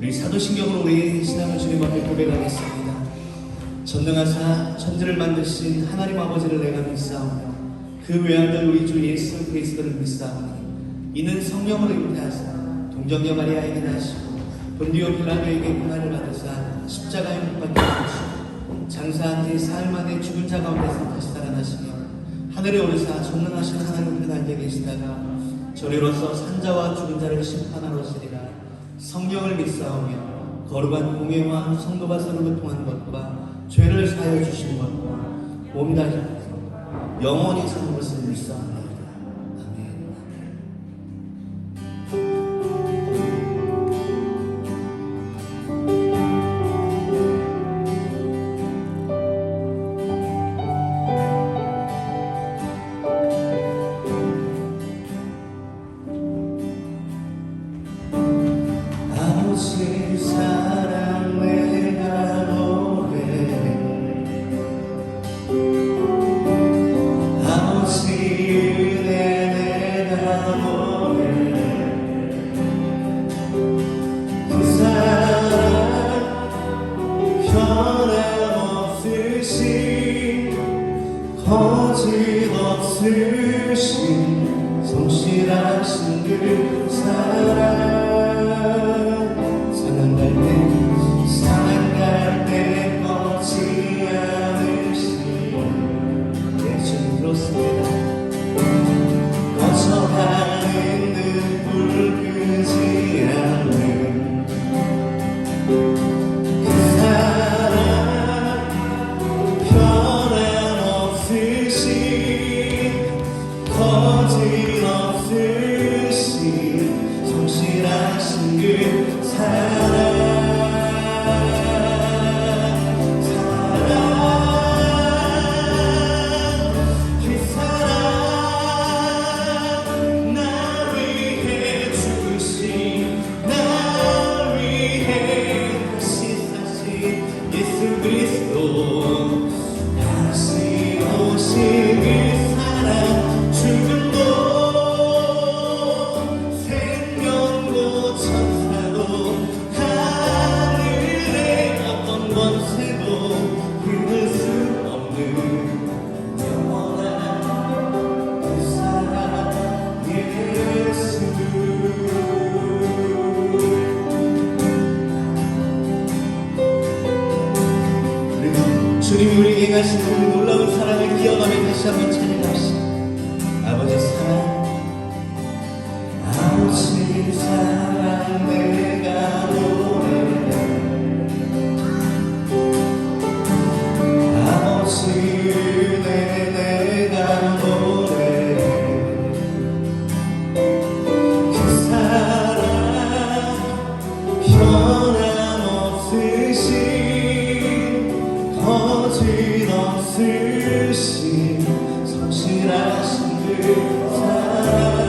우리 사도신경으로 우리 신앙을 주님 앞에 고백하겠습니다. 전능하사 천지를 만드신 하나님 아버지를 내가 믿사오며 그 외아들 우리 주 예수 그리스도를 믿사오니 이는 성령으로 잉태하사 동정녀 마리아에게 나시고 본디오 빌라도에게 고난을 받으사 십자가에 못 박혀 죽으시고 장사한 지 사흘 만에 죽은 자 가운데서 다시 살아나시며 하늘에 오르사 전능하신 하나님 그 앉아 계시다가 저리로서 산자와 죽은 자를 심판하러 오시리라. 성령을 믿사오며 거룩한 공예와 성도가 서로 통한 것과 죄를 사하여 주신 것과 몸다 영원히 사는 것을 믿사옵나이다. 아멘. 아버지 사랑 내가 노래해 아버지 은혜 내가 노래해 그 사랑 변함없으신 거짓없으신 성실하신 그 사랑 상한 갈대 뻗지 않으시니 예수님 그렇습니다. 거쳐가는 눈불 끄지 않는 그 사랑 변함없으신 거짓없으신 성실하신 그 사랑 주님이 우리에게 가신 그 놀라운 사랑을 기억하며 다시 한번 찬양합시다. 아버지 사랑 아버지 사랑 내가 노래해 아버지 은혜 내가 노래해 그 사랑 변함없으신 거짓없으신 성실하신 그 사랑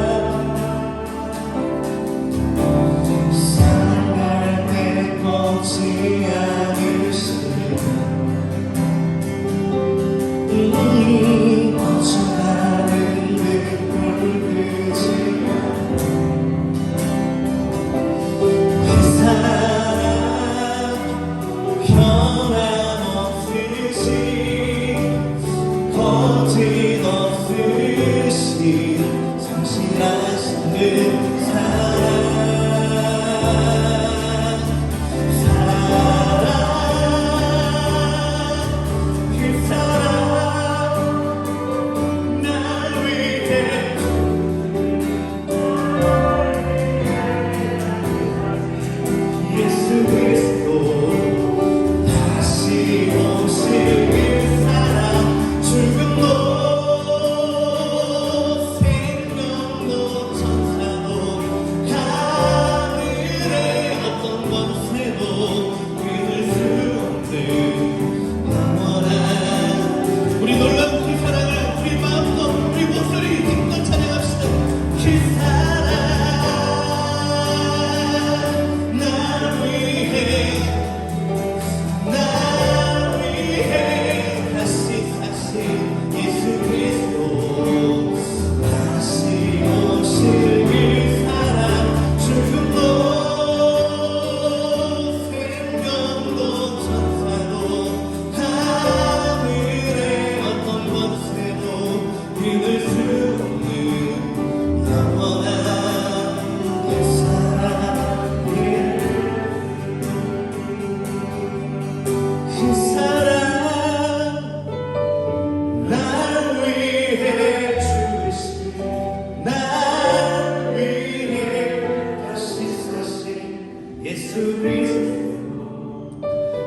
예수 그리스도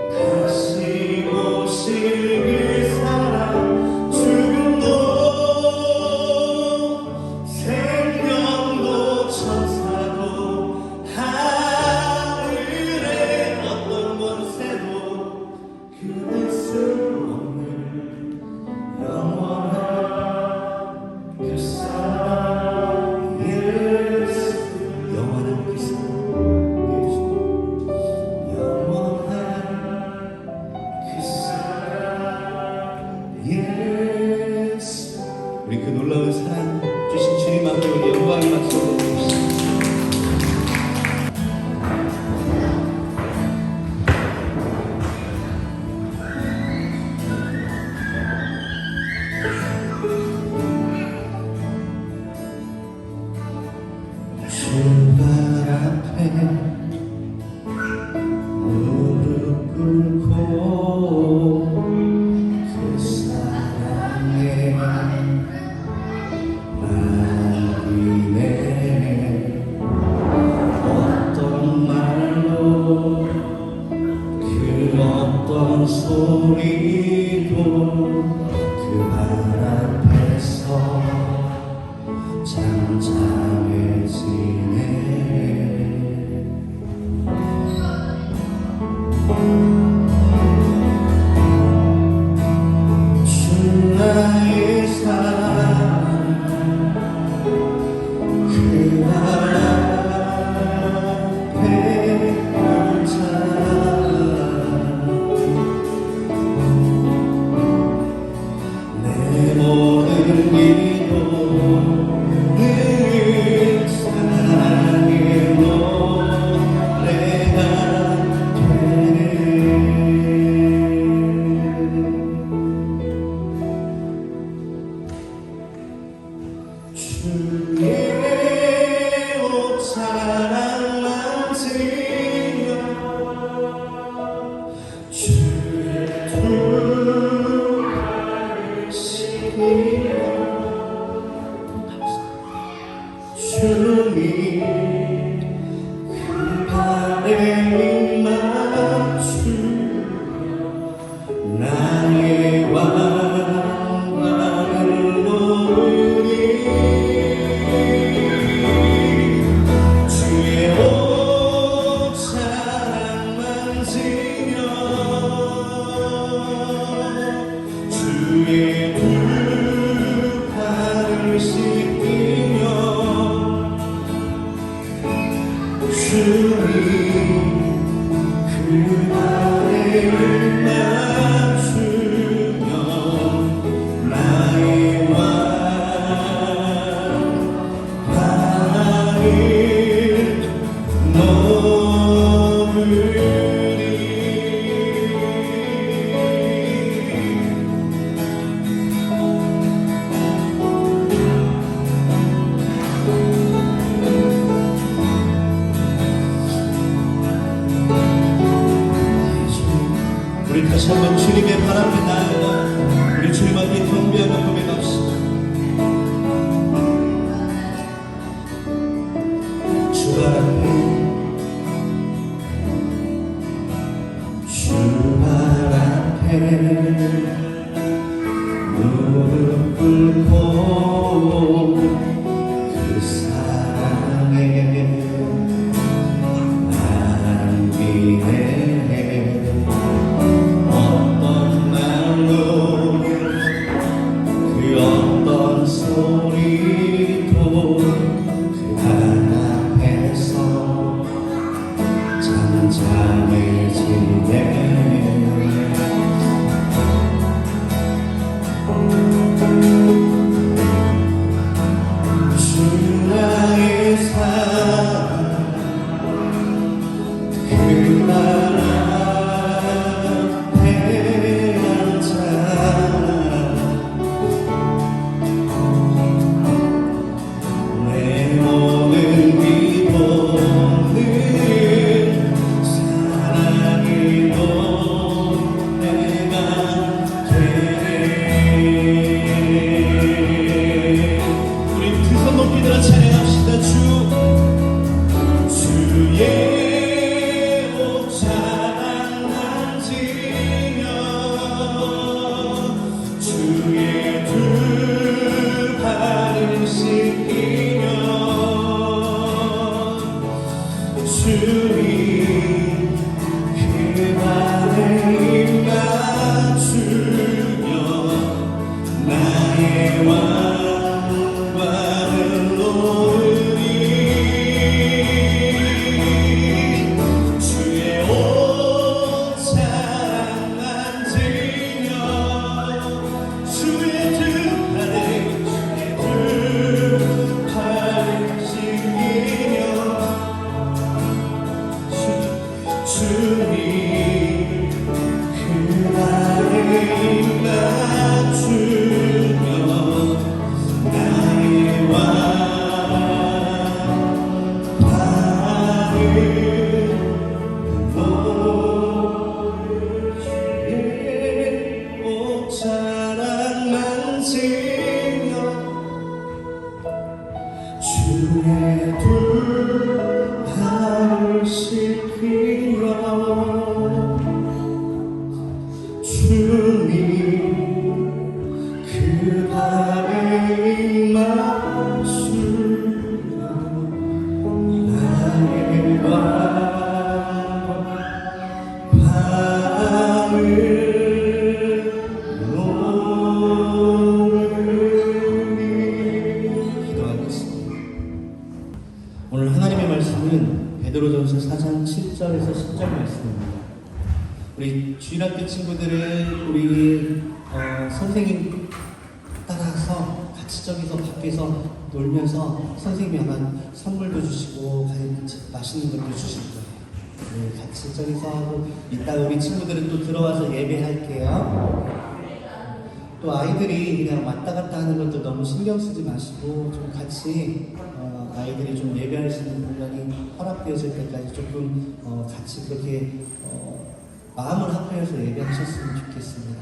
다시 오실 그 사랑 죽음도 생명도 천사도 하늘의 어떤 권세도 그댈 수 없는 영원한 그 사랑 예수 영원한 그 사랑 우리 그 놀라운 사랑 주신 주님 앞에 우리 영광의 박수 올려주십시오. 주발 앞에 무릎 꿇고 그 사랑에 나이네 어떤 말로 그 어떤 소리도 그 말 앞에서 잠잠해지네 주 나의 사랑 그날 앞에 내 모든 기도 늘 사랑의 노래가 되네 주의 옷자락 만지며 주의 두 발을 씻기며 주님 그 발에 맞추며 나의 왕관을 놓으니 주의 옷자락 만지며 주의 두 발을 씻기며 주님 그 발에 맞추며 나의 왕관을 놓으리 우리 다시 한번 주님의 발 앞에 나아가 우리 주님 앞에 경배하며 고백합시다. 주 발 앞에 주 발 앞에 무릎 꿇고 그 사랑에 남기네 어떤 말로 그 어떤 소리도 그 발 앞에서 잠잠해지네 주 나의 사랑 그날 앞에 앉아 내 모든 기도는 사랑이 너 주님 그 발에 맞추며 나의 왕 발을 놓으시네 옷자락만 지며 주의 둘 발을 씻기며 주님 그 발에 맞추며 나의 밤을 놓으니. 기도하겠습니다. 오늘 하나님의 말씀은 베드로전서 4장 7절에서 10절 말씀입니다. 우리 주일학교 친구들은 우리 선생님 따라서 같이 저기서 밖에서 놀면서 선생님이 아마 선물도 주시고 맛있는 것도 주실 거예요. 네, 같이 저기서 하고 이따 우리 친구들은 또 들어와서 예배할게요. 또 아이들이 그냥 왔다 갔다 하는 것도 너무 신경 쓰지 마시고 좀 같이 아이들이 좀 예배할 수 있는 공간이 허락되어질 때까지 조금 같이 그렇게 마음을 합해서 예배하셨으면 좋겠습니다.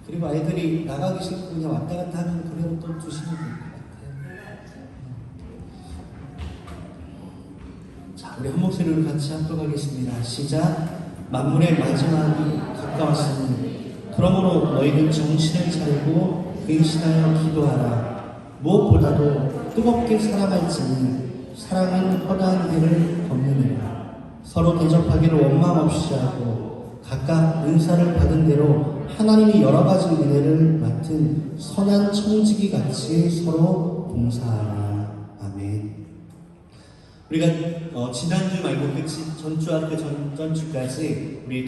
그리고 아이들이 나가기 싫고 그냥 왔다 갔다 하는 그래도 또 두시면 될 것 같아요. 자, 우리 한 목소리로 같이 합독하겠습니다. 시작. 만물의 마지막이 가까웠으니 그러므로 너희는 정신을 차리고 근신하여 기도하라. 무엇보다도 뜨겁게 사랑할지니 사랑은 허다한 길을 걷느니라. 서로 대접하기를 원망 없이 하고 각각 은사를 받은 대로 하나님이 여러 가지 은혜를 맡은 선한 청지기 같이 서로 봉사하라. 아멘. 우리가 지난주 말고 전주와 그 전주까지 우리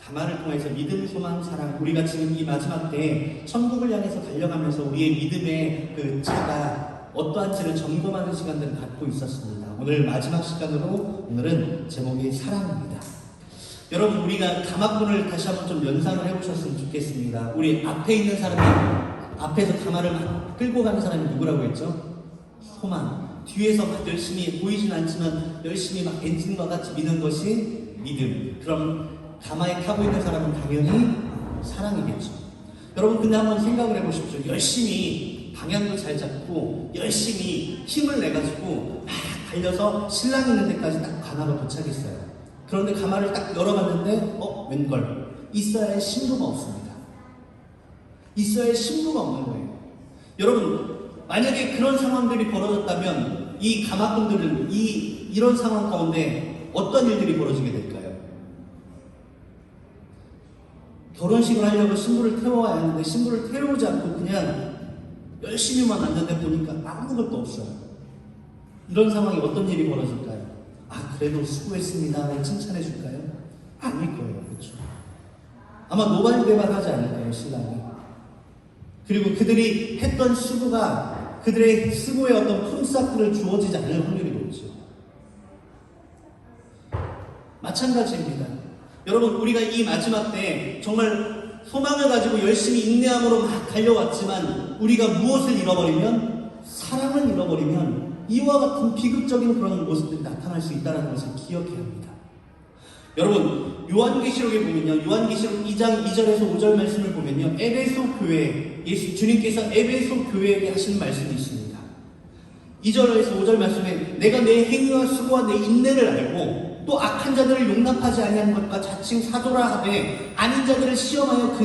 가마를 통해서 믿음, 소망, 사랑, 우리가 지금 이 마지막 때에 천국을 향해서 달려가면서 우리의 믿음의 그 차가 어떠한지를 점검하는 시간들을 갖고 있었습니다. 오늘 마지막 시간으로 오늘은 제목이 사랑입니다. 여러분, 우리가 가마꾼을 다시 한번 좀 연상을 해보셨으면 좋겠습니다. 우리 앞에 있는 사람이 앞에서 가마를 막 끌고 가는 사람이 누구라고 했죠? 소망. 뒤에서 막 열심히 보이진 않지만 열심히 막 엔진과 같이 미는 것이 믿음. 그럼 가마에 타고 있는 사람은 당연히 사랑이겠죠. 여러분, 근데 한번 생각을 해보십시오. 열심히 방향도 잘 잡고 열심히 힘을 내가지고 막 달려서 신랑 있는 데까지 딱 가마가 도착했어요. 그런데 가마를 딱 열어봤는데 웬걸? 있어야 신부가 없습니다. 있어야 신부가 없는 거예요. 여러분, 만약에 그런 상황들이 벌어졌다면 이 가마꾼들은 이런 상황 가운데 어떤 일들이 벌어지게 될까요? 결혼식을 하려고 신부를 태워야 하는데 신부를 태우지 않고 그냥 열심히만 앉는데 보니까 아무것도 없어요. 이런 상황이 어떤 일이 벌어질까요? 그래도 수고했습니다. 칭찬해 줄까요? 아닐 거예요. 그렇죠? 아마 노발대발하지 않을까요, 신랑이? 그리고 그들이 했던 수고가 그들의 수고의 어떤 품삯들을 주어지지 않을 확률이 높죠. 마찬가지입니다. 여러분, 우리가 이 마지막 때 정말 소망을 가지고 열심히 인내함으로 막 달려왔지만 우리가 무엇을 잃어버리면, 사랑을 잃어버리면 이와 같은 비극적인 그런 모습들이 나타날 수 있다는 것을 기억해야 합니다. 여러분, 요한계시록에 보면요, 요한계시록 2장 2절에서 5절 말씀을 보면요, 에베소 교회, 주님께서 에베소 교회에게 하신 말씀이 있습니다. 2절에서 5절 말씀에 내가 내 행위와 수고와 내 인내를 알고 또 악한 자들을 용납하지 아니한 것과 자칭 사도라 하되 아닌 자들을 시험하여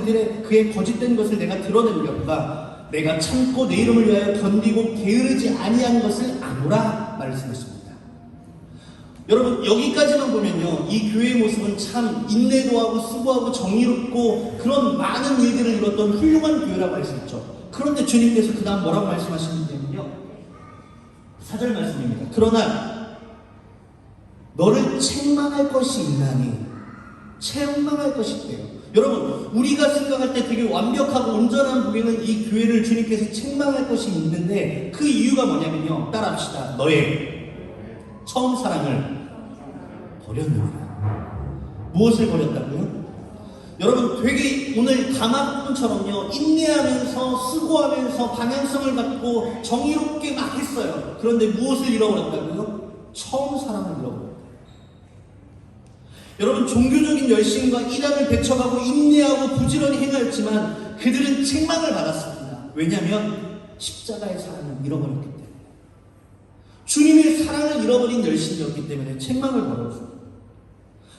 그의 거짓된 것을 내가 드러낸 것과 내가 참고 내 이름을 위하여 견디고 게으르지 아니한 것을 아노라 말씀했습니다. 여러분, 여기까지만 보면요, 이 교회의 모습은 참 인내도 하고 수고하고 정의롭고 그런 많은 일들을 이뤘던 훌륭한 교회라고 할 수 있죠. 그런데 주님께서 그 다음 뭐라고 말씀하시는지요? 4절 말씀입니다. 그러나 너를 책망할 것이 있나니, 책망할 것이 있대요. 여러분, 우리가 생각할 때 되게 완벽하고 온전한 보이는 이 교회를 주님께서 책망할 것이 있는데 그 이유가 뭐냐면요, 따라합시다. 너의 처음 사랑을 버렸느니라. 무엇을 버렸다고요? 여러분, 되게 오늘 가마꾼처럼요, 인내하면서 수고하면서 방향성을 갖고 정의롭게 막 했어요. 그런데 무엇을 잃어버렸다고요? 처음 사랑을 잃어버렸다. 여러분, 종교적인 열심과 일함을 배척하고 인내하고 부지런히 행하였지만 그들은 책망을 받았습니다. 왜냐하면 십자가의 사랑을 잃어버렸기 때문에, 주님의 사랑을 잃어버린 열심이었기 때문에 책망을 받았습니다.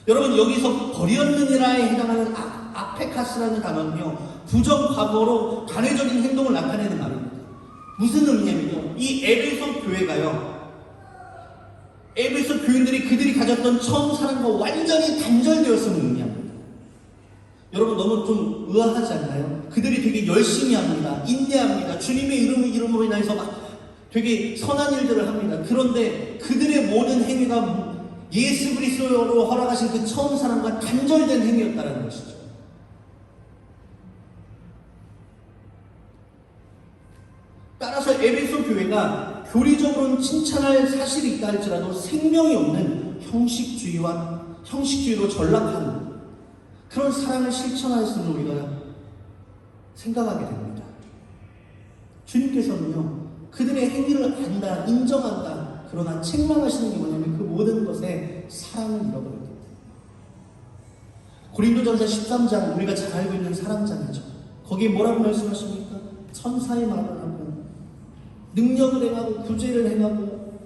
여러분, 여기서 버렸느니라에 해당하는 아페카스라는 단어는요, 부정과거로 간회적인 행동을 나타내는 말입니다. 무슨 의미냐면요, 이 에베소 교회가요, 에베소 교인들이 그들이 가졌던 처음 사랑과 완전히 단절되었음을 의미합니다. 여러분, 너무 좀 의아하지 않나요? 그들이 되게 열심히 합니다. 인내합니다. 주님의 이름으로 인해서 막 되게 선한 일들을 합니다. 그런데 그들의 모든 행위가 예수 그리스도로 허락하신 그 처음 사랑과 단절된 행위였다는 것이죠. 따라서 에베소 교회가 교리적으로는 칭찬할 사실이 있다 할지라도 생명이 없는 형식주의로 전락한 그런 사랑을 실천하였음을 우리가 생각하게 됩니다. 주님께서는요, 그들의 행위를 안다, 인정한다, 그러나 책망하시는 게 뭐냐면 그 모든 것에 사랑을 잃어버렸기 때문에. 고린도전서 13장, 우리가 잘 알고 있는 사랑장이죠. 거기에 뭐라고 말씀하십니까? 천사의 말을 하고 능력을 행하고 구제를 행하고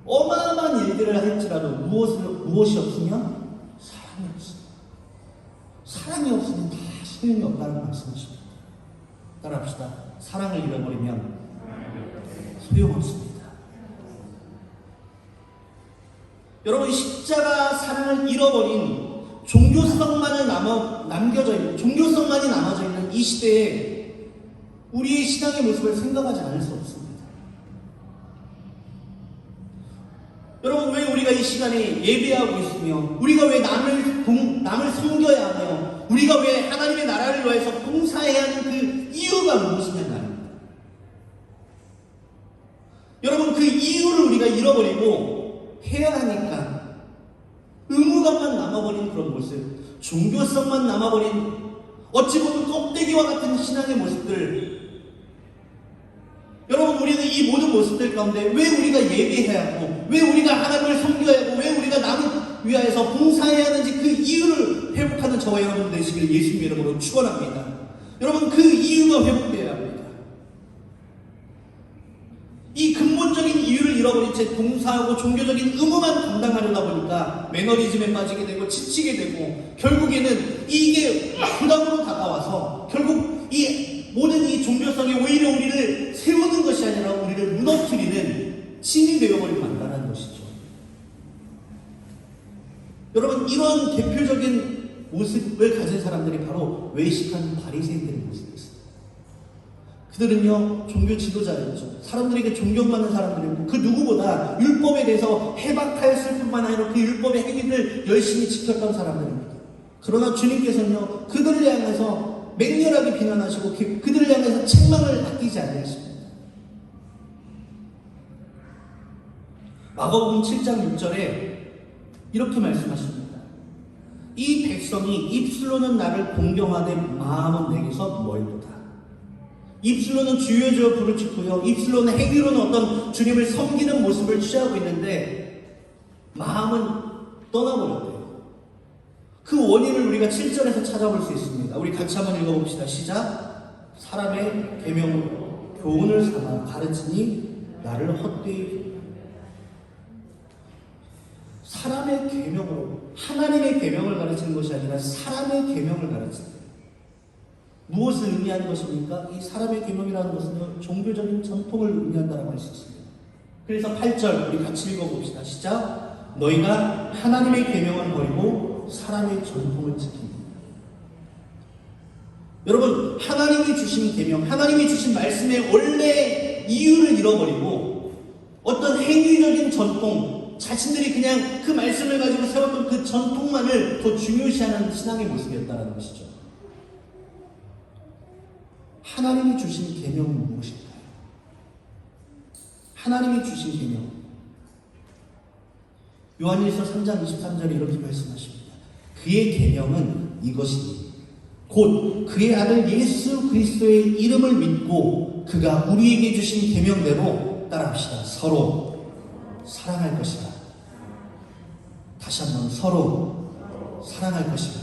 어마어마한 일들을 할지라도 무엇이 없으면 사랑이 없습니다. 사랑이 없으면 다 소용이 없다는 말씀이십니다. 따라합시다. 사랑을 잃어버리면 소용없습니다. 여러분, 십자가 사랑을 잃어버린 종교성만이 남겨져 있는 이 시대에 우리의 신앙의 모습을 생각하지 않을 수 없습니다. 여러분, 왜 우리가 이 시간에 예배하고 있으며, 우리가 왜 남을 섬겨야 하며, 우리가 왜 하나님의 나라를 위해서 봉사해야 하는 그 이유가 무엇이냐는 말입니다. 여러분, 그 이유를 우리가 잃어버리고 해야 하니까 의무감만 남아버린 그런 모습, 종교성만 남아버린 어찌 보면 껍데기와 같은 신앙의 모습들. 여러분, 우리는 이 모든 모습들 가운데 왜 우리가 예배해야 하고, 왜 우리가 하나님을 섬겨야 하고, 왜 우리가 남을 위하여서 봉사해야 하는지 그 이유를 회복하는 저와 여러분 되시길 예수님 이름으로 축원합니다. 여러분, 그 이유가 회복되어야 합니다. 이 근본적인 이유를 잃어버린 채 봉사하고 종교적인 의무만 감당하려다 보니까 매너리즘에 빠지게 되고 지치게 되고, 결국에는 이게 부담으로 다가와서 결국 이 모든 이 종교성이 오히려 우리를 세우는 것이 아니라 우리를 무너뜨리는 신이 되어버리고 만다는 것이죠. 여러분, 이런 대표적인 모습을 가진 사람들이 바로 외식하는 바리새인들의 모습이었습니다. 그들은요, 종교 지도자였죠. 사람들에게 존경받는 사람들이었고, 그 누구보다 율법에 대해서 해박하였을 뿐만 아니라 그 율법의 행위를 열심히 지켰던 사람들입니다. 그러나 주님께서는요, 그들을 향해서 맹렬하게 비난하시고 그들을 향해서 책망을 아끼지 않으십니다. 마가복음 7장 6절에 이렇게 말씀하십니다. 이 백성이 입술로는 나를 공경하되 마음은 내게서 멀도다. 입술로는 주여 주여 부르짖고요, 입술로는 행위로는 어떤 주님을 섬기는 모습을 취하고 있는데 마음은 떠나버렸대요. 그 원인을 우리가 7절에서 찾아볼 수 있습니다. 우리 같이 한번 읽어봅시다. 시작. 사람의 계명으로 교훈을 삼아 가르치니 나를 헛되이. 사람의 계명으로, 하나님의 계명을 가르치는 것이 아니라 사람의 계명을 가르치는, 무엇을 의미하는 것입니까? 이 사람의 계명이라는 것은 종교적인 전통을 의미한다고 할 수 있습니다. 그래서 8절 우리 같이 읽어봅시다. 시작. 너희가 하나님의 계명을 버리고 사람의 전통을 지킵니다. 여러분, 하나님이 주신 계명, 하나님이 주신 말씀의 원래 이유를 잃어버리고 어떤 행위적인 전통, 자신들이 그냥 그 말씀을 가지고 세웠던 그 전통만을 더 중요시하는 신앙의 모습이었다는 것이죠. 하나님이 주신 계명은 무엇일까요? 하나님이 주신 계명, 요한일서 3장 23절에 이렇게 말씀하십니다. 그의 계명은 이것이니 곧 그의 아들 예수 그리스도의 이름을 믿고 그가 우리에게 주신 계명대로 따라합시다. 서로 사랑할 것이다. 다시 한번 서로 사랑할 것이다.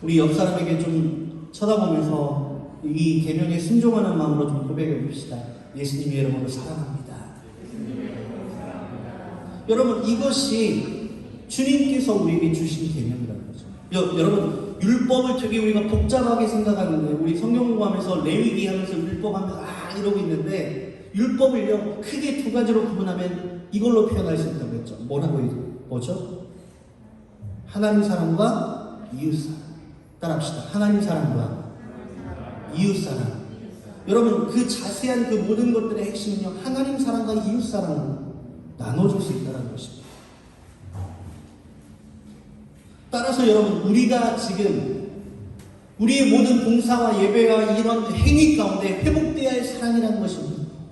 우리 옆 사람에게 좀 쳐다보면서 이 계명에 순종하는 마음으로 좀 고백해 봅시다. 예수님이 여러분을 사랑합니다. 여러분, 이것이 주님께서 우리에게 주신 계명이라는 거죠. 여러분, 율법을 되게 우리가 복잡하게 생각하는데, 우리 성경 공부하면서 레위기 하면서 율법 하면서 이러고 있는데, 율법을요 크게 두 가지로 구분하면 이걸로 표현할 수 있다고 했죠. 뭐죠? 하나님 사랑과 이웃 사랑. 따라합시다. 하나님 사랑과 이웃 사랑. 여러분, 그 자세한 그 모든 것들의 핵심은요, 하나님 사랑과 이웃 사랑을 나눠줄 수 있다는 것입니다. 따라서 여러분, 우리가 지금 우리의 모든 봉사와 예배와 이런 행위 가운데 회복되어야 할 사랑이라는 것이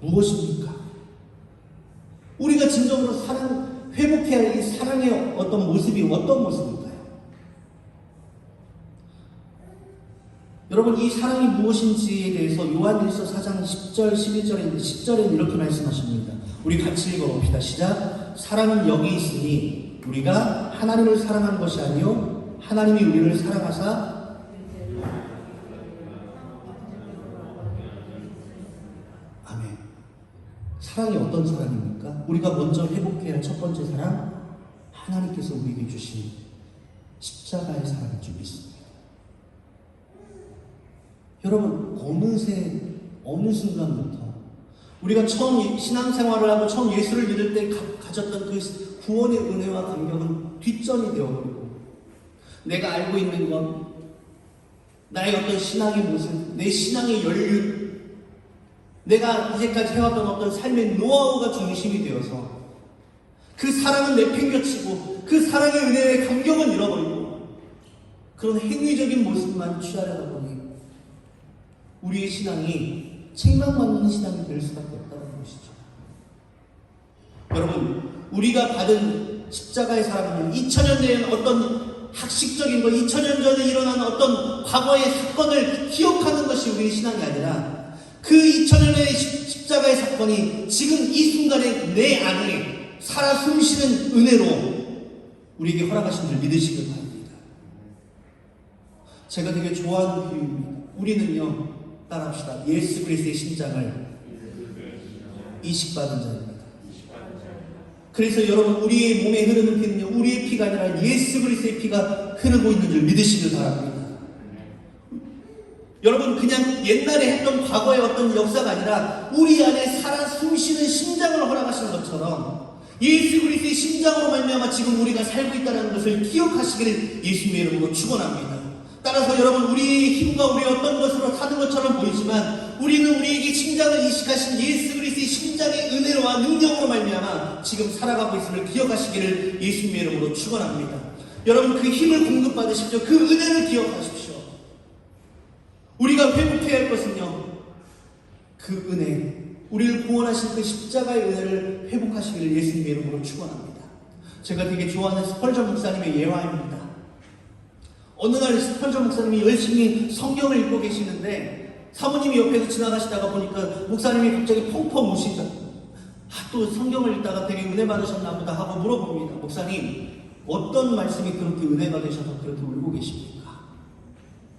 무엇입니까? 우리가 진정으로 회복해야 할 이 사랑의 어떤 모습이 어떤 모습일까요? 여러분, 이 사랑이 무엇인지에 대해서 요한일서 4장 10절, 11절에 이렇게 말씀하십니다. 우리 같이 읽어봅시다. 시작. 사랑은 여기 있으니 우리가 하나님을 사랑한 것이 아니요 하나님이 우리를 사랑하사 아멘. 사랑이 어떤 사랑입니까? 우리가 먼저 회복해야 할 첫 번째 사랑, 하나님께서 우리에게 주신 십자가의 사랑을 줄 믿습니다. 여러분, 어느 순간부터 우리가 처음 신앙생활을 하고 처음 예수를 믿을 때 가졌던 그 구원의 은혜와 감격은 뒷전이 되어버리고, 내가 알고 있는 것, 나의 어떤 신앙의 모습, 내 신앙의 연륜, 내가 이제까지 해왔던 어떤 삶의 노하우가 중심이 되어서 그 사랑은 내팽겨치고 그 사랑의 은혜의 감격은 잃어버리고 그런 행위적인 모습만 취하려다 보니 우리의 신앙이 책망받는 신앙이 될 수밖에 없다는 것이죠. 여러분, 우리가 받은 십자가의 사랑은 2000년 된 어떤 학식적인 것, 2000년 전에 일어난 어떤 과거의 사건을 기억하는 것이 우리의 신앙이 아니라 그 2000년의 십자가의 사건이 지금 이 순간에 내 안에 살아 숨쉬는 은혜로 우리에게 허락하신 줄 믿으시길 바랍니다. 제가 되게 좋아하는 비유입니다. 우리는요, 따라합시다. 예수 그리스도의 심장을 이식받은 자입니다. 그래서 여러분, 우리의 몸에 흐르는 피는요, 우리의 피가 아니라 예수 그리스도의 피가 흐르고 있는 줄 믿으시길 바랍니다. 여러분, 그냥 옛날에 했던 과거의 어떤 역사가 아니라 우리 안에 살아 숨쉬는 심장을 허락하신 것처럼 예수 그리스도의 심장으로 말미암아 지금 우리가 살고 있다는 것을 기억하시기를 예수님의 이름으로 축원합니다. 따라서 여러분, 우리의 힘과 우리의 어떤 것으로 사는 것처럼 보이지만 우리는 우리에게 심장을 이식하신 예수 그리스도의 심장의 은혜로와 능력으로 말미암아 지금 살아가고 있음을 기억하시기를 예수님의 이름으로 축원합니다. 여러분, 그 힘을 공급받으십시오. 그 은혜를 기억하십시오. 우리가 회복해야 할 것은요, 그 은혜, 우리를 구원하신 그 십자가의 은혜를 회복하시기를 예수님의 이름으로 축원합니다. 제가 되게 좋아하는 스펄전 목사님의 예화입니다. 어느 날 스펄전 목사님이 열심히 성경을 읽고 계시는데 사모님이 옆에서 지나가시다가 보니까 목사님이 갑자기 펑펑 우시다. 또 성경을 읽다가 되게 은혜 받으셨나 보다 하고 물어봅니다. 목사님, 어떤 말씀이 그렇게 은혜 받으셔서 그렇게 울고 계십니까?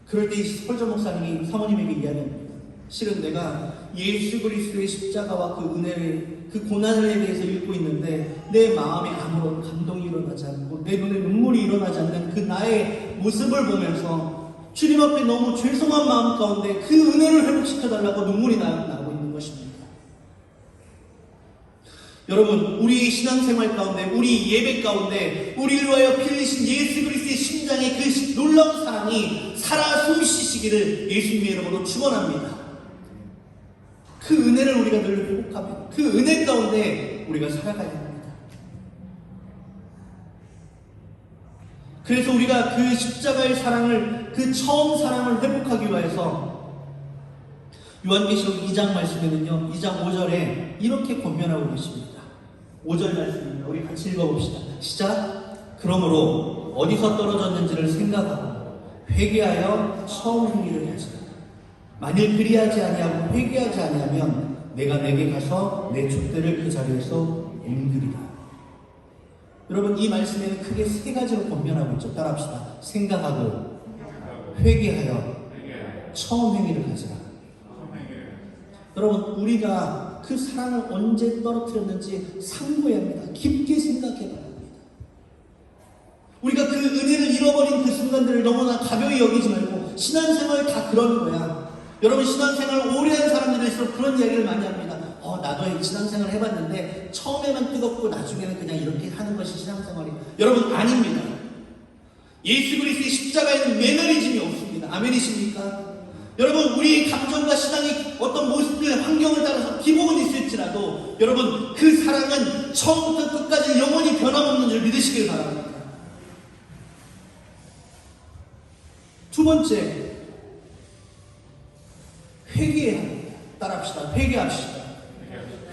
그럴 때 스펄전 목사님이 사모님에게 이야기합니다. 실은 내가 예수 그리스도의 십자가와 그 은혜를, 그 고난에 대해서 읽고 있는데 내 마음에 아무런 감동이 일어나지 않고 내 눈에 눈물이 일어나지 않는 그 나의 모습을 보면서 주님 앞에 너무 죄송한 마음 가운데 그 은혜를 회복시켜달라고 눈물이 나고 있는 것입니다. 여러분, 우리의 신앙생활 가운데, 우리 예배 가운데 우리를 위하여 피 흘리신 예수 그리스도의 심장의 그 놀라운 사랑이 살아 숨쉬시기를 예수님의 이름으로 축원합니다. 그 은혜를 우리가 늘 회복하며 그 은혜 가운데 우리가 살아가야 합니다. 그래서 우리가 그 십자가의 사랑을, 그 처음 사랑을 회복하기 위해서 요한계시록 2장 말씀에는요, 2장 5절에 이렇게 권면하고 계십니다. 5절 말씀입니다. 우리 같이 읽어봅시다. 시작. 그러므로 어디서 떨어졌는지를 생각하고 회개하여 처음 행위를 하시라. 만일 그리하지 아니하고 회개하지 아니하면 내가 내게 가서 내 촛대를 그 자리에서 옮기리라. 여러분, 이 말씀에는 크게 세 가지로 권면하고 있죠. 따라합시다. 생각하고 회개하여 처음 행위를 하시라. 여러분, 우리가 그 사랑을 언제 떨어뜨렸는지 상고해야 합니다. 깊게 생각해 봐야 합니다. 우리가 그 은혜를 잃어버린 그 순간들을 너무나 가벼이 여기지 말고, 신앙생활 다 그런 거야. 여러분, 신앙생활 오래 한 사람들일수록 그런 이야기를 많이 합니다. 나도 신앙생활 해봤는데 처음에만 뜨겁고 나중에는 그냥 이렇게 하는 것이 신앙생활이에요. 여러분, 아닙니다. 예수 그리스도의 십자가에는 매너리즘이 없습니다. 아멘이십니까? 여러분, 우리의 감정과 신앙이 어떤 모습들, 환경을 따라서 기복은 있을지라도 여러분, 그 사랑은 처음부터 끝까지 영원히 변함없는 줄 믿으시길 바랍니다. 두 번째, 회개해야 합니다. 따라합시다. 회개합시다.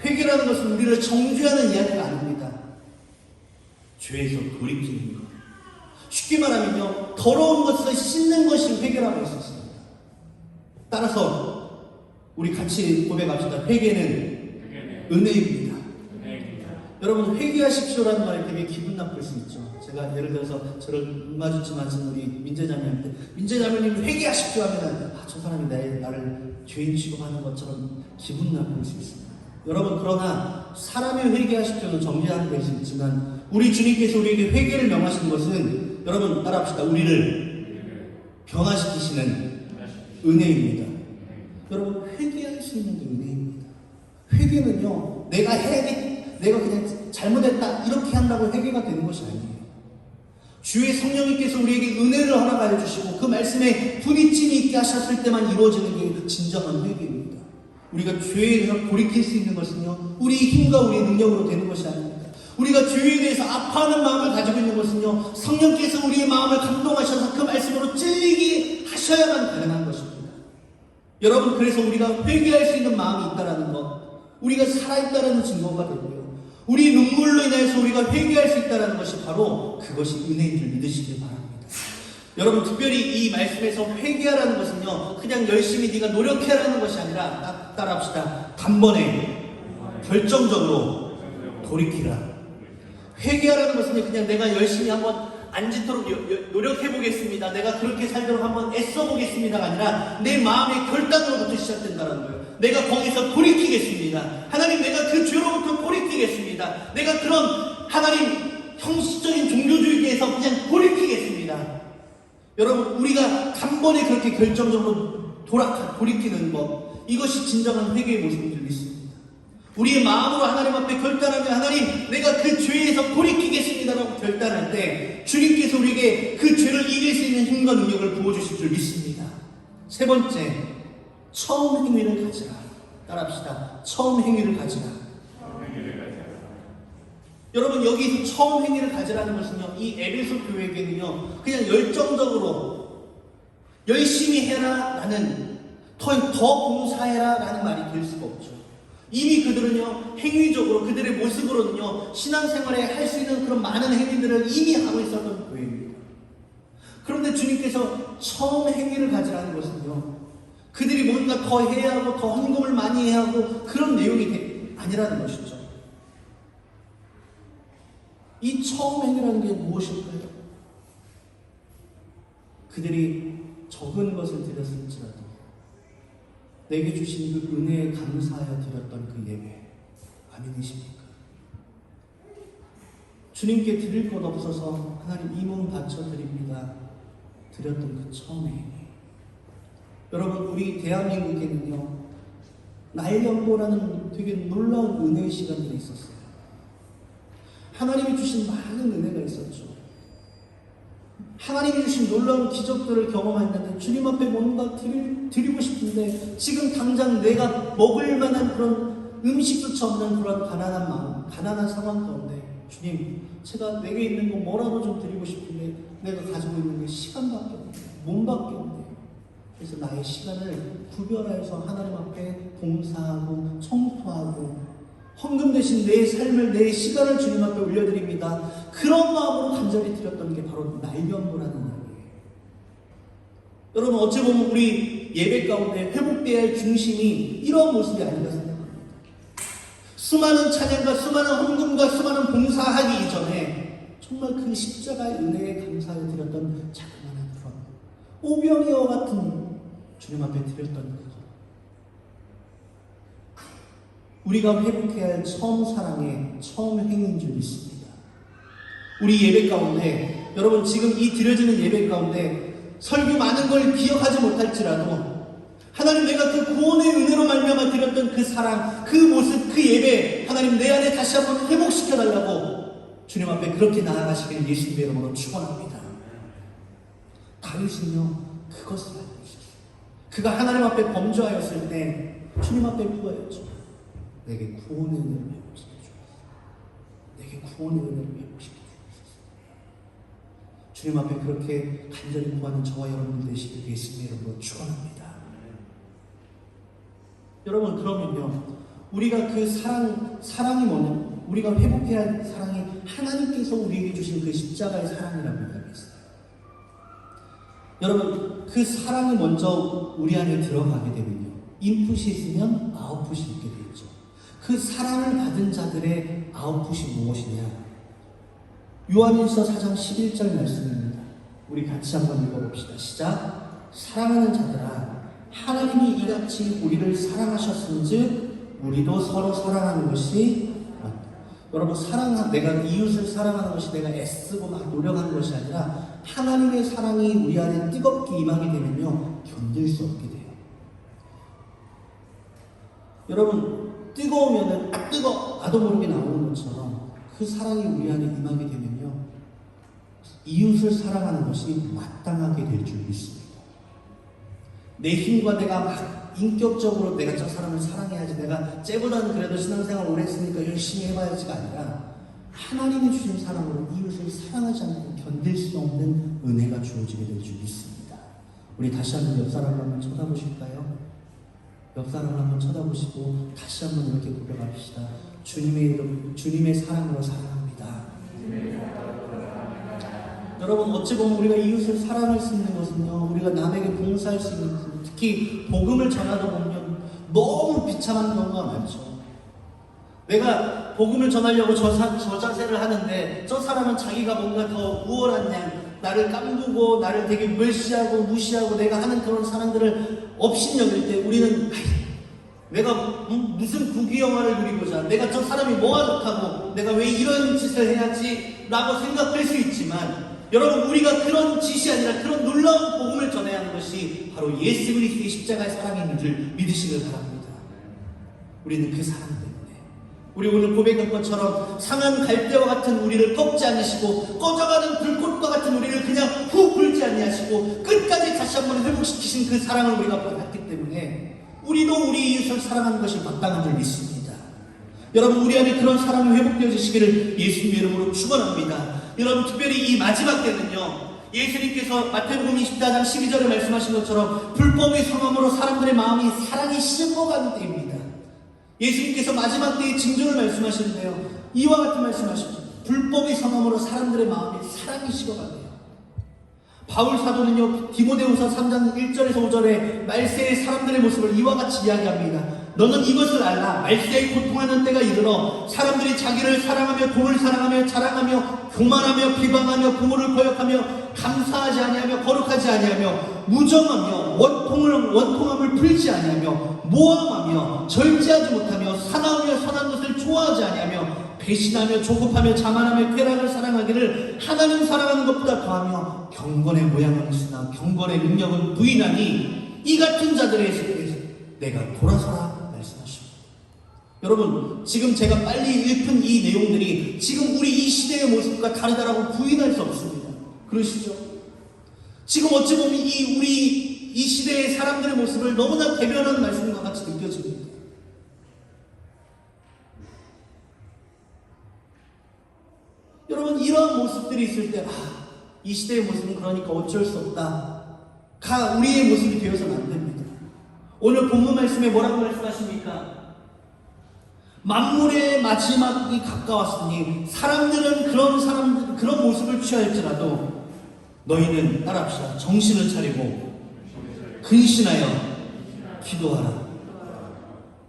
회개라는 것은 우리를 정죄하는 이야기가 아닙니다. 죄에서 돌이키는 것. 쉽게 말하면요, 더러운 것을 씻는 것이 회개라고 할 수 있습니다. 따라서 우리 같이 고백합시다. 회개는 은혜입니다. 여러분, 회개하십시오라는 말이 되게 기분 나쁠 수 있죠. 제가 예를 들어서 저를 마주치 마신 우리 민재자매한테 민재자매님 회개하십시오 하면 저 사람이 나를 죄인 취급하는 것처럼 기분 나쁠 수 있습니다. 여러분, 그러나 사람의 회개하십시오는 정죄하는 것이 있지만 우리 주님께서 우리에게 회개를 명하시는 것은 여러분 따라합시다. 우리를 변화시키시는 은혜입니다. 여러분, 회개할 수 있는 게 은혜입니다. 회개는요, 내가 그냥 잘못했다 이렇게 한다고 회개가 되는 것이 아니에요. 주의 성령님께서 우리에게 은혜를 허락하여 주시고 그 말씀에 부딪힘이 있게 하셨을 때만 이루어지는 게 진정한 회개입니다. 우리가 죄에서 돌이킬 수 있는 것은요, 우리의 힘과 우리의 능력으로 되는 것이 아닙니다. 우리가 죄에 대해서 아파하는 마음을 가지고 있는 것은요, 성령께서 우리의 마음을 감동하셔서 그 말씀으로 찔리게 하셔야만 가능한 것입니다. 여러분, 그래서 우리가 회개할 수 있는 마음이 있다는 것, 우리가 살아있다는 증거가 되고요, 우리 눈물로 인해서 우리가 회개할 수 있다는 것이 바로 그것이 은혜인 줄 믿으시길 바랍니다. 여러분, 특별히 이 말씀에서 회개하라는 것은요, 그냥 열심히 네가 노력해라는 것이 아니라 따라합시다. 단번에 결정적으로 돌이키라. 회개하라는 것은 그냥 내가 열심히 한번 안 짓도록 노력해보겠습니다, 내가 그렇게 살도록 한번 애써보겠습니다가 아니라 내 마음의 결단으로부터 시작된다는 거예요. 내가 거기서 돌이키겠습니다. 하나님, 내가 그 죄로부터 돌이키겠습니다. 내가 그런 하나님 형식적인 종교주의에서 그냥 돌이키겠습니다. 여러분, 우리가 단번에 그렇게 결정적으로 돌이키는 것, 이것이 진정한 회개의 모습인 줄 믿습니다. 우리의 마음으로 하나님 앞에 결단하면 하나님, 내가 그 죄에서 돌이키겠습니다라고 결단할 때 주님께서 우리에게 그 죄를 이길 수 있는 힘과 능력을 부어주실 줄 믿습니다. 세 번째, 처음 행위를 가지라. 따라합시다. 처음 행위를 가지라. 여러분, 여기서 처음 행위를 가지라는 것은요, 이 에베소 교회에게는요, 그냥 열정적으로 열심히 해라 라는, 더 봉사해라 라는 말이 될 수가 없죠. 이미 그들은요, 행위적으로 그들의 모습으로는요, 신앙생활에 할 수 있는 그런 많은 행위들을 이미 하고 있었던 교회입니다. 그런데 주님께서 처음 행위를 가지라는 것은요, 그들이 뭔가 더 해야 하고 더 헌금을 많이 해야 하고 그런 내용이 아니라는 것이죠. 이 처음 행위라는 게 무엇일까요? 그들이 적은 것을 드렸을지라도 내게 주신 그 은혜에 감사하여 드렸던 그 예배, 아멘이십니까? 주님께 드릴 것 없어서 하나님 이 몸 바쳐드립니다 드렸던 그 처음의 행위. 여러분, 우리 대한민국에는요, 날연보라는 되게 놀라운 은혜의 시간들이 있었어요. 하나님이 주신 많은 은혜가 있었죠. 하나님이 주신 놀라운 기적들을 경험했는데 주님 앞에 뭔가 드리고 싶은데 지금 당장 내가 먹을 만한 그런 음식조차 없는 그런 가난한 마음, 가난한 상황 가운데 주님, 제가 내게 있는 거 뭐라도 좀 드리고 싶은데 내가 가지고 있는 게 시간밖에 없네, 몸밖에 없네. 그래서 나의 시간을 구별해서 하나님 앞에 봉사하고 청소하고 헌금 대신 내 삶을, 내 시간을 주님 앞에 올려드립니다. 그런 마음으로 간절히 드렸던 게 바로 날면부라는 이야기예요. 여러분, 어찌 보면 우리 예배 가운데 회복되어야 할 중심이 이런 모습이 아닌가 생각합니다. 수많은 찬양과 수많은 헌금과 수많은 봉사하기 이전에 정말 그 십자가의 은혜에 감사를 드렸던 자그마한 그런 오병이어 같은 주님 앞에 드렸던 거죠. 우리가 회복해야 할 처음 사랑의 처음 행위인 줄 믿습니다. 우리 예배 가운데, 여러분 지금 이 드려지는 예배 가운데 설교 많은 걸 기억하지 못할지라도 하나님, 내가 그 구원의 은혜로 말미암아 드렸던 그 사랑, 그 모습, 그 예배, 하나님 내 안에 다시 한번 회복시켜달라고 주님 앞에 그렇게 나아가시길 예수님의 이름으로 축원합니다. 다윗은요 그것을 알고 있었어요. 그가 하나님 앞에 범죄하였을 때 주님 앞에 구하였죠. 내게 구원의 은혜를 회복시켜 주옵소서. 내게 구원의 은혜를 회복시켜 주옵소서. 주님 앞에 그렇게 간절히 구하는 저와 여러분들 되시길 예수님의 이름으로 축원합니다. 여러분, 그러면요 우리가 그 사랑이 뭐냐? 우리가 회복해야 할 사랑이 하나님께서 우리에게 주신 그 십자가의 사랑이라고 이야기했어요. 여러분, 그 사랑이 먼저 우리 안에 들어가게 되면요 인풋이 있으면 아웃풋이 있게 되죠. 그 사랑을 받은 자들의 아웃풋이 무엇이냐? 요한일서 4장 11절 말씀입니다. 우리 같이 한번 읽어봅시다. 시작. 사랑하는 자들아, 하나님이 이같이 우리를 사랑하셨은즉 우리도 서로 사랑하는 것이 맞다. 여러분, 내가 이웃을 사랑하는 것이 내가 애쓰고 막 노력하는 것이 아니라 하나님의 사랑이 우리 안에 뜨겁게 임하게 되면요 견딜 수 없게 돼요. 여러분, 뜨거우면은 나도 모르게 나오는 것처럼 그 사랑이 우리 안에 임하게 되면요 이웃을 사랑하는 것이 마땅하게 될 줄 믿습니다. 내 힘과 내가 막 인격적으로 내가 저 사람을 사랑해야지, 내가 쟤보다는 그래도 신앙생활 오래 했으니까 열심히 해봐야지가 아니라 하나님이 주신 사랑으로 이웃을 사랑하지 않고 견딜 수 없는 은혜가 주어지게 될 줄 믿습니다. 우리 다시 한번 옆 사람을 한번 쳐다보실까요? 옆 사람을 한번 쳐다보시고 다시 한번 이렇게 고백합시다. 주님의 이름, 주님의 사랑으로 사랑합니다. 여러분, 어찌 보면 우리가 이웃을 사랑할 수 있는 것은요 우리가 남에게 봉사할 수 있는 것, 특히 복음을 전하다 보면 너무 비참한 경우가 많죠. 내가 복음을 전하려고 저 자세를 하는데 저 사람은 자기가 뭔가 더 우월한 양, 나를 깜두고 나를 되게 멸시하고 무시하고 내가 하는 그런 사람들을 업신여길 때 우리는 내가 무슨 국위영화를 누리고자, 내가 저 사람이 뭐가 좋다고 내가 왜 이런 짓을 해야지 라고 생각할 수 있지만, 여러분, 우리가 그런 짓이 아니라 그런 놀라운 복음을 전해야 하는 것이 바로 예수 그리스도의 십자가의 사랑인 줄 믿으시길 바랍니다. 우리는 그 사랑 때문에, 우리 오늘 고백한 것처럼 상한 갈대와 같은 우리를 꺾지 않으시고 꺼져가는 불꽃과 같은 우리를 그냥 후 불지 아니하시고 끝까지 다시 한번 회복시키신 그 사랑을 우리가 받았기 때문에 우리도 우리 이웃을 사랑하는 것이 마땅한 줄 믿습니다. 여러분, 우리 안에 그런 사랑이 회복되어지시기를 예수님의 이름으로 축원합니다. 여러분, 특별히 이 마지막 때는요 예수님께서 마태복음 24장 12절에 말씀하신 것처럼 불법의 성함으로 사람들의 마음이 사랑이 식어가는 때입니다. 예수님께서 마지막 때의 징조를 말씀하시는데요 이와 같은 말씀하십니다. 불법의 성함으로 사람들의 마음이 사랑이 식어가네요. 바울 사도는요 디모데후서 3장 1절에서 5절에 말세의 사람들의 모습을 이와 같이 이야기합니다. 너는 이것을 알라. 말세에 고통하는 때가 이르러 사람들이 자기를 사랑하며 돈을 사랑하며 자랑하며 교만하며 비방하며 부모를 거역하며 감사하지 아니하며 거룩하지 아니하며 무정하며 원통함을 풀지 아니하며 모함하며 절제하지 못하며 사나우며 선한 것을 좋아하지 아니하며 배신하며 조급하며 자만하며 쾌락을 사랑하기를 하나님 사랑하는 것보다 더하며 경건의 모양은 있으나 경건의 능력은 부인하니 이 같은 자들에게 내가 돌아서라 말씀하십니다. 여러분, 지금 제가 빨리 읽은 이 내용들이 지금 우리 이 시대의 모습과 다르다라고 부인할 수 없습니다. 그러시죠? 지금 어찌 보면 우리 이 시대의 사람들의 모습을 너무나 대변하는 말씀과 같이 느껴집니다. 여러분, 이러한 모습들이 있을 때 이 시대의 모습은 그러니까 어쩔 수 없다. 우리의 모습이 되어서는 안 됩니다. 오늘 본문 말씀에 뭐라고 말씀하십니까? 만물의 마지막이 가까웠으니 사람들은 그런 모습을 취할지라도 너희는 따라합시다. 정신을 차리고 근신하여 기도하라.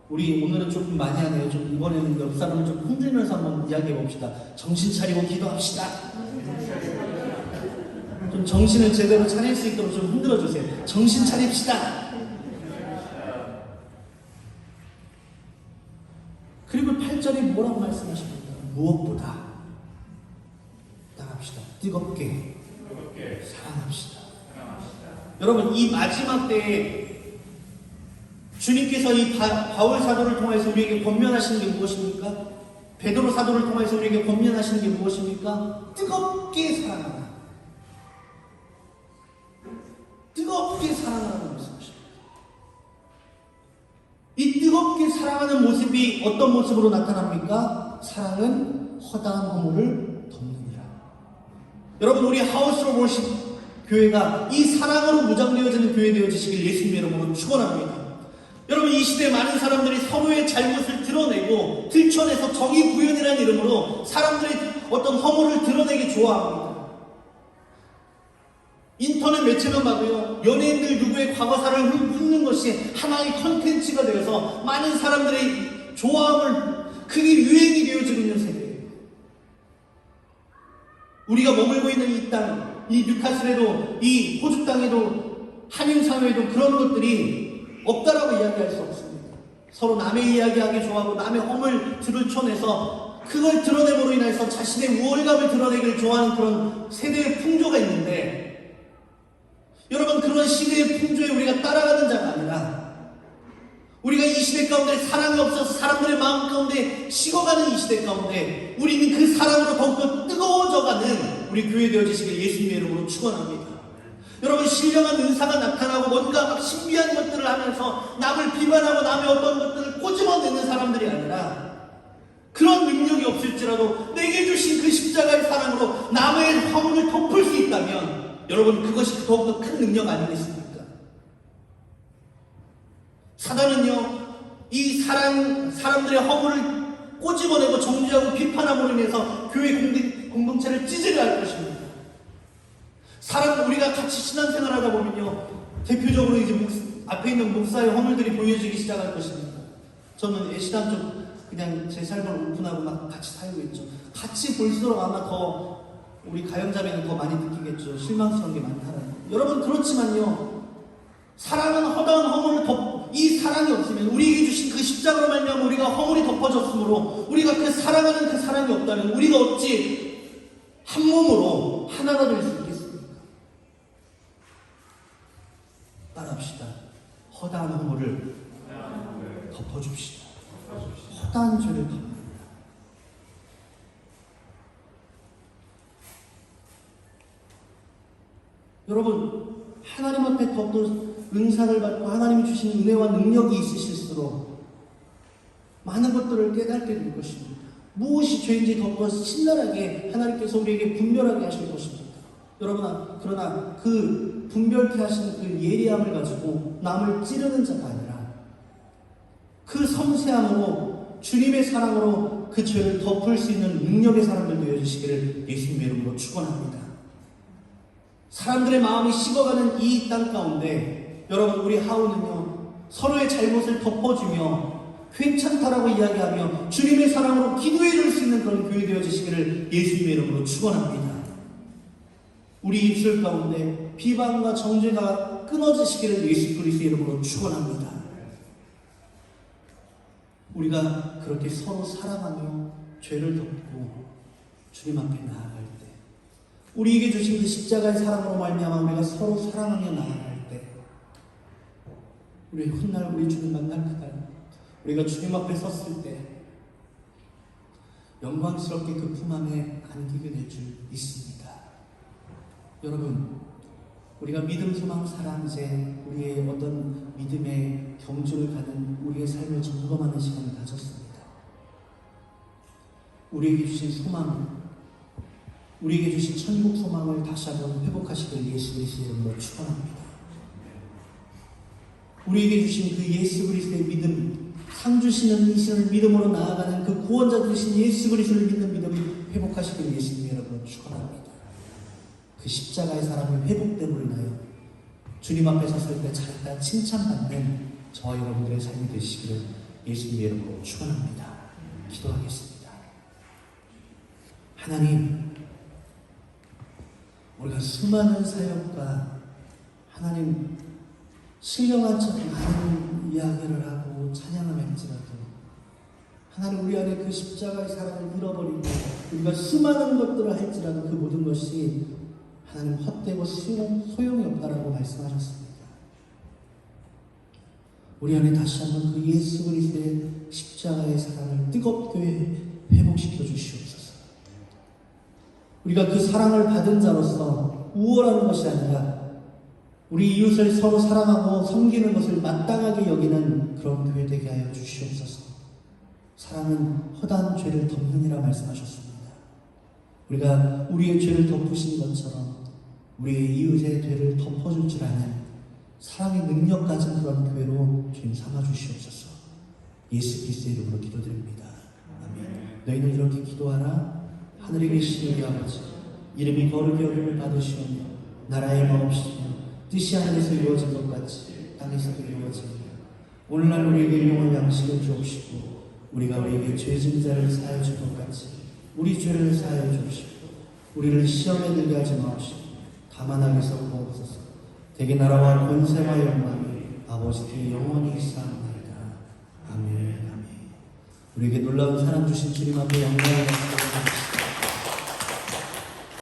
우리 오늘은 조금 많이 하네요. 좀 이번에는 옆 사람을 좀 흔들면서 한번 이야기해 봅시다. 정신 차리고 기도합시다. 좀 정신을 제대로 차릴 수 있도록 좀 흔들어 주세요. 정신 차립시다. 그리고 8절에 뭐라고 말씀하십니까? 무엇보다 따라합시다. 뜨겁게 사랑합시다. 여러분, 이 마지막 때에 주님께서 이 바울 사도를 통해서 우리에게 권면하시는 게 무엇입니까? 베드로 사도를 통해서 우리에게 권면하시는 게 무엇입니까? 뜨겁게 사랑하라. 뜨겁게 사랑하라는 말씀이십니다. 이 뜨겁게 사랑하는 모습이 어떤 모습으로 나타납니까? 사랑은 허다한 허물을 덮느니라. 여러분, 우리 하우스로 모신 교회가 이 사랑으로 무장되어지는 교회 되어지시길 예수님의 이름으로 축원합니다. 여러분, 이 시대에 많은 사람들이 서로의 잘못을 드러내고 들춰내서 정의 구현이라는 이름으로 사람들의 어떤 허물을 드러내기 좋아합니다. 인터넷 매체만 봐도요, 연예인들 누구의 과거사를 훑는 것이 하나의 컨텐츠가 되어서 많은 사람들의 좋아함을, 그게 유행이 되어지고 있는 세계예요. 우리가 머물고 있는 이 땅, 이 뉴카슬에도, 이 호주 땅에도, 한인사회에도 그런 것들이 없다라고 이야기할 수 없습니다. 서로 남의 이야기하기 좋아하고 남의 허물 들춰내서 그걸 드러냄으로 인해서 자신의 우월감을 드러내기를 좋아하는 그런 세대의 풍조가 있는데, 여러분, 그런 시대의 풍조에 우리가 따라가는 자가 아니라 우리가 이 시대 가운데 사랑이 없어서 사람들의 마음 가운데 식어가는 이 시대 가운데 우리는 그 사랑으로 더욱더 뜨거워져가는 우리 교회 되어지시길 예수님의 이름으로 축원합니다. 여러분, 신령한 은사가 나타나고 뭔가 막 신비한 것들을 하면서 남을 비판하고 남의 어떤 것들을 꼬집어내는 사람들이 아니라 그런 능력이 없을지라도 내게 주신 그 십자가의 사랑으로 남의 허물을 덮을 수 있다면 여러분, 그것이 더욱더 큰 능력 아니겠습니까? 사단은요, 이 사람들의 허물을 꼬집어내고 정죄하고 비판함으로 인해서 교회 공동체를 찢으려 할 것입니다. 우리가 같이 신앙생활 하다 보면요, 대표적으로 이제 앞에 있는 목사의 허물들이 보여지기 시작할 것입니다. 저는 예시단 쪽 그냥 제 삶을 오픈하고 막 같이 살고 있죠. 같이 볼수록 아마 더 우리 가영자매는 더 많이 느끼겠죠. 실망스러운 게 많다는. 여러분, 그렇지만요, 사랑은 허다한 허물을 이 사랑이 없으면, 우리에게 주신 그 십자가로 말미암아 우리가 허물이 덮어졌으므로 우리가 그 사랑하는 그 사랑이 없다면 우리가 어찌 한 몸으로 하나가 될 수 있겠습니까? 따라합시다. 허다한 허물을 덮어줍시다. 허다한 죄를 덮어줍시다. 여러분, 하나님 앞에 더욱더 은사를 받고 하나님이 주신 은혜와 능력이 있으실수록 많은 것들을 깨닫게 될 것입니다. 무엇이 죄인지 더욱더 신랄하게 하나님께서 우리에게 분별하게 하실 것입니다. 여러분, 그러나 그 분별케 하신 그 예리함을 가지고 남을 찌르는 자가 아니라 그 섬세함으로 주님의 사랑으로 그 죄를 덮을 수 있는 능력의 사람들 되어주시기를 예수님의 이름으로 축원합니다. 사람들의 마음이 식어가는 이 땅 가운데 여러분, 우리 하우는요, 서로의 잘못을 덮어주며 괜찮다라고 이야기하며 주님의 사랑으로 기도해 줄 수 있는 그런 교회 되어지시기를 예수님의 이름으로 축원합니다. 우리 입술 가운데 비방과 정죄가 끊어지시기를 예수 그리스도의 이름으로 축원합니다. 우리가 그렇게 서로 사랑하며 죄를 덮고 주님 앞에 나아갈 때, 우리에게 주신 그 십자가의 사랑으로 말미암아 우리가 서로 사랑하며 나아갈 때, 우리 훗날 우리 주님 만날 그날 우리가 주님 앞에 섰을 때 영광스럽게 그 품 안에 안기게 될 줄 믿습니다. 여러분, 우리가 믿음, 소망, 사랑, 이제 우리의 어떤 믿음의 경주를 가는 우리의 삶을 점검하는 시간을 가졌습니다. 우리에게 주신 소망, 우리에게 주신 천국 소망을 다시 한번 회복하시길 예수 그리스도의 이름으로 축원합니다. 우리에게 주신 그 예수 그리스도의 믿음, 상 주시는 이신을 믿음으로 나아가는 그 구원자 되신 예수 그리스도를 믿는 믿음이 회복하시길 예수님 여러분 축원합니다. 그 십자가의 사랑의 회복됨으로 인하여 주님 앞에 섰을 때 잘했다 칭찬받는 저와 여러분들의 삶이 되시기를 예수님 여러분으로 축원합니다. 기도하겠습니다. 하나님, 우리가 수많은 사역과 하나님 신령한 척 많은 이야기를 하고 찬양을 할지라도 하나님 우리 안에 그 십자가의 사랑을 잃어버리고 우리가 수많은 것들을 할지라도 그 모든 것이 하나님 헛되고 소용이 없다라고 말씀하셨습니다. 우리 안에 다시 한번 그 예수 그리스도의 십자가의 사랑을 뜨겁게 회복시켜 주시옵소서. 우리가 그 사랑을 받은 자로서 우월하는 것이 아니라 우리 이웃을 서로 사랑하고 섬기는 것을 마땅하게 여기는 그런 교회 되게 하여 주시옵소서. 사랑은 허다한 죄를 덮느니라 말씀하셨습니다. 우리가 우리의 죄를 덮으신 것처럼 우리의 이웃의 죄를 덮어줄 줄 아는 사랑의 능력 가진 그런 교회로 주님 삼아 주시옵소서. 예수 그리스도의 이름으로 기도드립니다. 아멘. 너희는 이렇게 기도하라. 하늘에 계신 우리 아버지, 이름이 거룩히 여김을 받으시오며 나라의 마옵시며 뜻이 하늘에서 이루어진 것 같이 땅에서도 이루어지며 오늘날 우리에게 일용할 양식을 주옵시고 우리가 우리에게 죄진 자를 사하여 줄 것 같이 우리 죄를 사하여 주옵시고 우리를 시험에 들게 하지 마옵시고 다만 악에서 구하옵소서. 대개 나라와 권세와 영광이 아버지께 영원히 있사옵나이다. 아멘. 아멘. 우리에게 놀라운 사랑 주신 주님 앞에 영광을 드리옵소서.